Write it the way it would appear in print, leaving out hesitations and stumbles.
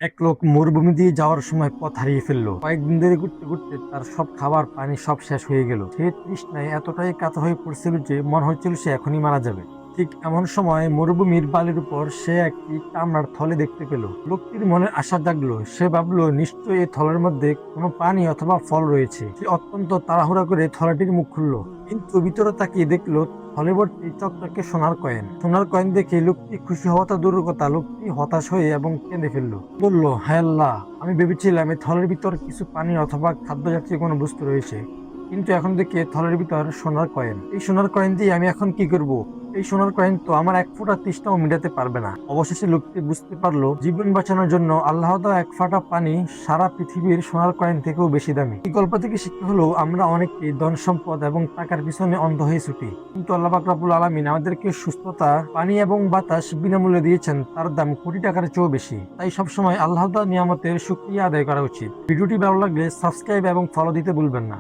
এক লোক মরুভূমি দিয়ে যাওয়ার সময় পথ হারিয়ে ফেললো। কয়েকদিন ধরে ঘুরতে ঘুরতে তার সব খাবার পানি সব শেষ হয়ে গেল। সে তৃষ্ণায় এতটাই কাতর হয়ে পড়ছিল যে মনে হচ্ছিল সে এখনই মারা যাবে। ঠিক এমন সময় মরুভূমির বালির উপর সে একটি কামড়ার থলে দেখতে পেল। লোকটির মনে আশা জাগলো। সে ভাবলো নিশ্চয়ই এই থলের মধ্যে কোনো পানি অথবা ফল রয়েছে। সে অত্যন্ত তাড়াহুড়া করে থলেটির মুখ খুললো, কিন্তু ভিতরে তাকিয়ে দেখলো থলে ভর্তি চকচকে সোনার কয়েন। সোনার কয়েন দেখে লোকটি খুশি হওয়া তো দূরের কথা, লোকটি হতাশ হয়ে এবং কেঁদে ফেললো। বলল, হায় আল্লাহ, আমি ভেবেছিলাম এই থলের ভিতর কিছু পানি অথবা খাদ্য জাতীয় কোনো বস্তু রয়েছে, কিন্তু এখন দেখি থলের ভিতর সোনার কয়েন। এই সোনার কয়েন দিয়ে আমি এখন কি করব? এই সোনার কয়েন তো আমার এক ফোঁটা তৃষ্ণাও মেটাতে পারবে না। অবশেষে লোকটি বুঝতে পারলো জীবন বাঁচানোর জন্য আল্লাহ তাআলা এক ফোঁটা পানি সারা পৃথিবীর সোনার কয়েন থেকেও বেশি দামি। এই গল্প থেকে শিক্ষা হলো আমরা অনেকেই ধন সম্পদ এবং টাকার পিছনে অন্ধ হয়ে ছুটি, কিন্তু আল্লাহ পাক রব্বুল আলামিন আমাদেরকে সুস্থতা, পানি এবং বাতাস বিনামূল্যে দিয়েছেন, তার দাম কোটি টাকার চেয়েও বেশি। তাই সবসময় আল্লাহ তাআলার নিয়ামতের শুকরিয়া আদায় করা উচিত। ভিডিওটি ভালো লাগলে সাবস্ক্রাইব এবং ফলো দিতে ভুলবেন না।